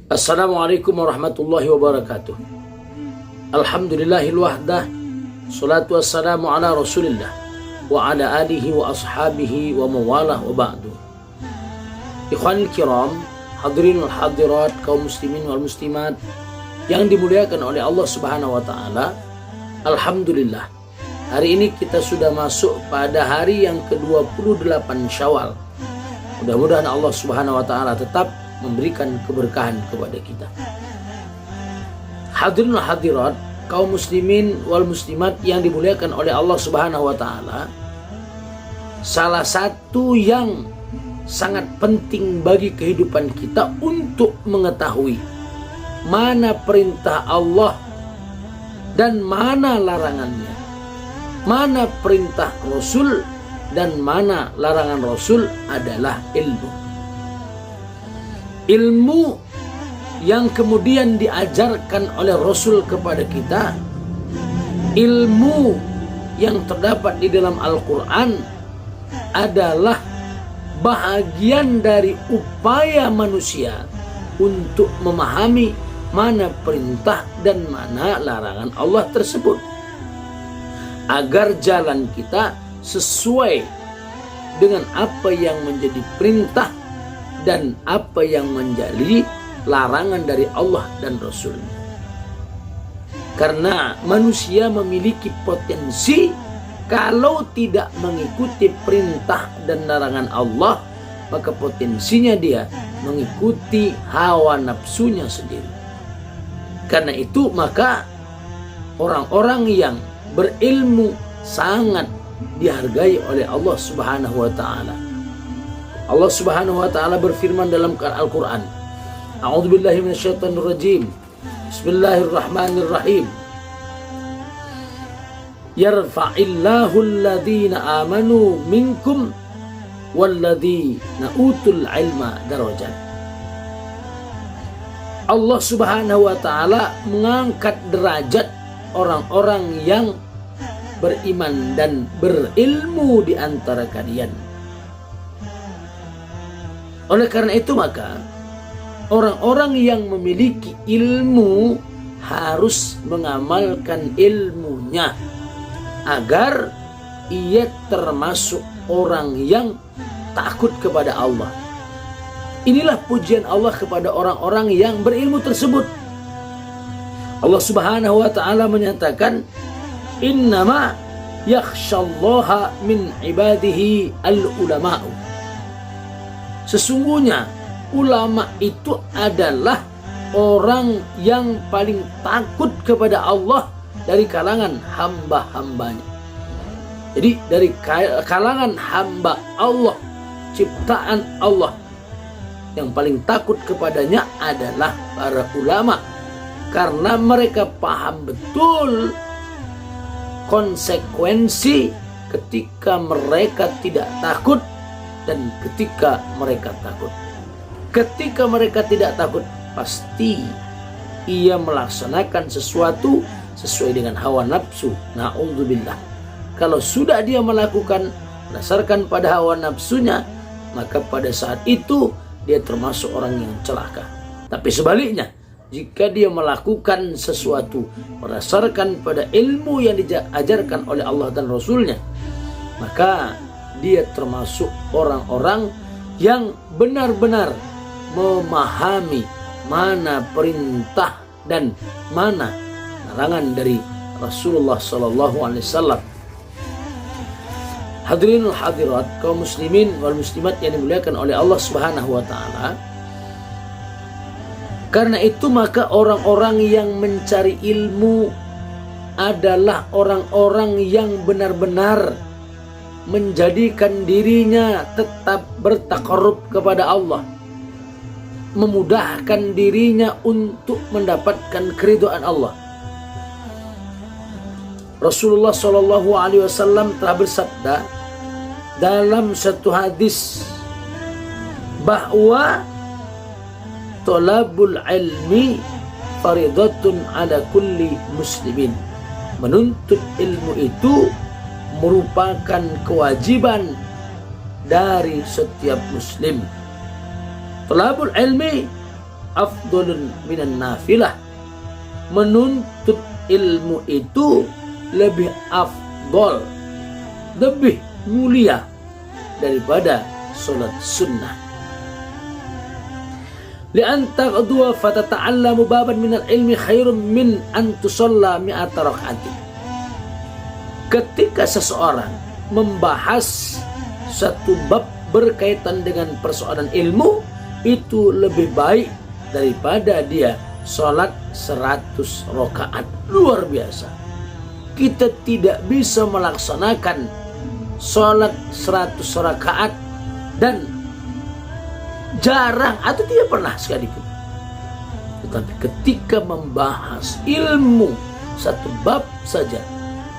Assalamualaikum warahmatullahi wabarakatuh. Alhamdulillahil wahdah. Salatu wassalamu ala rasulillah wa ala alihi wa ashabihi wa mawalah wa ba'du. Ikhwanil kiram, hadirin wal hadirat, kaum muslimin wal muslimat yang dimuliakan oleh Allah subhanahu wa ta'ala. Alhamdulillah, hari ini kita sudah masuk pada hari yang ke-28 Syawal. Mudah-mudahan Allah subhanahu wa ta'ala tetap memberikan keberkahan kepada kita. Hadirin wal hadirat, kaum muslimin wal muslimat yang dimuliakan oleh Allah subhanahu wa ta'ala, salah satu yang sangat penting bagi kehidupan kita untuk mengetahui mana perintah Allah dan mana larangannya, mana perintah Rasul dan mana larangan Rasul adalah ilmu. Ilmu yang kemudian diajarkan oleh Rasul kepada kita, ilmu yang terdapat di dalam Al-Quran adalah bahagian dari upaya manusia untuk memahami mana perintah dan mana larangan Allah tersebut, agar jalan kita sesuai dengan apa yang menjadi perintah dan apa yang menjadi larangan dari Allah dan Rasul-Nya. Karena manusia memiliki potensi, kalau tidak mengikuti perintah dan larangan Allah, maka potensinya dia mengikuti hawa nafsunya sendiri. Karena itu maka orang-orang yang berilmu sangat dihargai oleh Allah subhanahu wa ta'ala. Allah subhanahu wa ta'ala berfirman dalam Al-Quran, A'udzubillahi minasyaitonirrajim. Bismillahirrahmanirrahim. Yarfa'illahu alladhina amanu minkum walladhina utul ilma darajat. Allah subhanahu wa ta'ala mengangkat derajat orang-orang yang beriman dan berilmu di antara kalian. Oleh karena itu maka orang-orang yang memiliki ilmu harus mengamalkan ilmunya agar ia termasuk orang yang takut kepada Allah. Inilah pujian Allah kepada orang-orang yang berilmu tersebut. Allah subhanahu wa ta'ala menyatakan, innama yakhshallaha min ibadihi al-ulama'u. Sesungguhnya ulama itu adalah orang yang paling takut kepada Allah dari kalangan hamba-hambanya. Jadi dari kalangan hamba Allah, ciptaan Allah, yang paling takut kepadanya adalah para ulama. Karena mereka paham betul konsekuensi ketika mereka tidak takut dan ketika mereka takut. Ketika mereka tidak takut, pasti ia melaksanakan sesuatu sesuai dengan hawa nafsu. Na'udzubillah. Kalau sudah dia melakukan berdasarkan pada hawa nafsunya, maka pada saat itu dia termasuk orang yang celaka. Tapi sebaliknya, jika dia melakukan sesuatu berdasarkan pada ilmu yang diajarkan oleh Allah dan Rasul-Nya, maka dia termasuk orang-orang yang benar-benar memahami mana perintah dan mana larangan dari Rasulullah SAW. Hadirin wal hadirat, kaum muslimin wal muslimat yang dimuliakan oleh Allah subhanahu wa ta'ala. Karena itu maka orang-orang yang mencari ilmu adalah orang-orang yang benar-benar menjadikan dirinya tetap bertaqarrub kepada Allah, memudahkan dirinya untuk mendapatkan keridhaan Allah. Rasulullah SAW telah bersabda dalam satu hadis bahwa thalabul ilmi faridatun ala kulli muslimin. Menuntut ilmu itu merupakan kewajiban dari setiap muslim. Thalabul ilmi afdolun minan nafilah. Menuntut ilmu itu lebih afdol, lebih mulia daripada sholat sunnah. Li'an taqdua fatata'allamu baban minal ilmi khairum min an tusalla mi'ata rak'atin. Ketika seseorang membahas satu bab berkaitan dengan persoalan ilmu, itu lebih baik daripada dia sholat 100 rakaat. Luar biasa. Kita tidak bisa melaksanakan sholat 100 rakaat dan jarang atau tidak pernah sekalipun. Tetapi ketika membahas ilmu satu bab saja,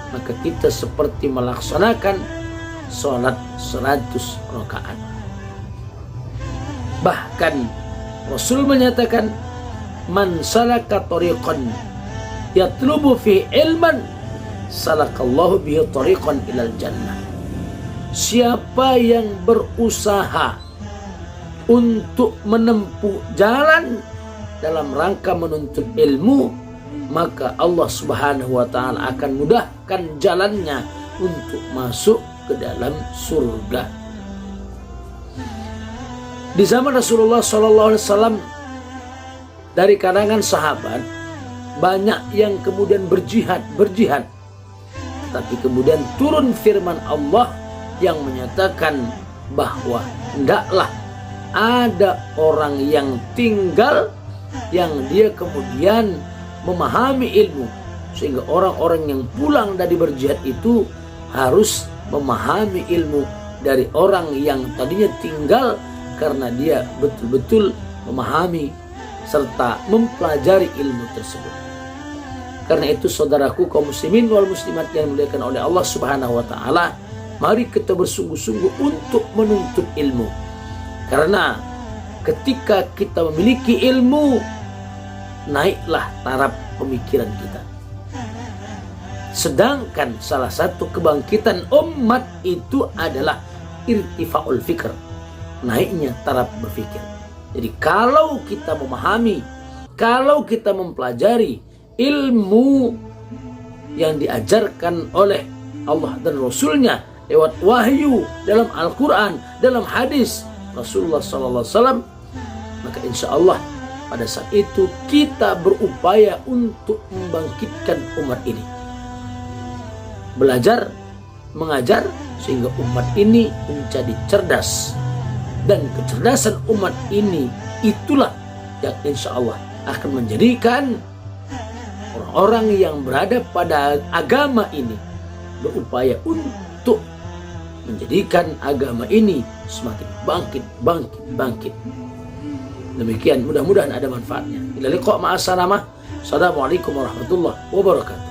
maka kita seperti melaksanakan sholat 100 rakaat. Bahkan Rasul menyatakan, man salaka tariqan yatlubu fi ilman salakallahu bihi tariqan ilal jannah. Siapa yang berusaha untuk menempuh jalan dalam rangka menuntut ilmu, maka Allah Subhanahu wa ta'ala akan mudahkan jalannya untuk masuk ke dalam surga. Di zaman Rasulullah SAW, dari kalangan sahabat banyak yang kemudian berjihad, tapi kemudian turun firman Allah yang menyatakan bahwa hendaklah ada orang yang tinggal yang dia kemudian memahami ilmu, sehingga orang-orang yang pulang dari berjihad itu harus memahami ilmu dari orang yang tadinya tinggal, karena dia betul-betul memahami serta mempelajari ilmu tersebut. Karena itu saudaraku kaum muslimin wal muslimat yang dimuliakan oleh Allah Subhanahu wa ta'ala, mari kita bersungguh-sungguh untuk menuntut ilmu. Karena ketika kita memiliki ilmu, naiklah taraf pemikiran kita. Sedangkan salah satu kebangkitan umat itu adalah irtifa'ul fikr, naiknya taraf berpikir. Jadi kalau kita memahami, kalau kita mempelajari ilmu yang diajarkan oleh Allah dan Rasulnya lewat wahyu dalam Al-Quran, dalam hadis Rasulullah SAW, maka insya Allah pada saat itu kita berupaya untuk membangkitkan umat ini, belajar, mengajar, sehingga umat ini menjadi cerdas. Dan kecerdasan umat ini itulah yang insya Allah akan menjadikan orang-orang yang berada pada agama ini berupaya untuk menjadikan agama ini semakin bangkit. Demikian, mudah-mudahan ada manfaatnya. Ila liqa ma'as salamah. Assalamualaikum warahmatullahi wabarakatuh.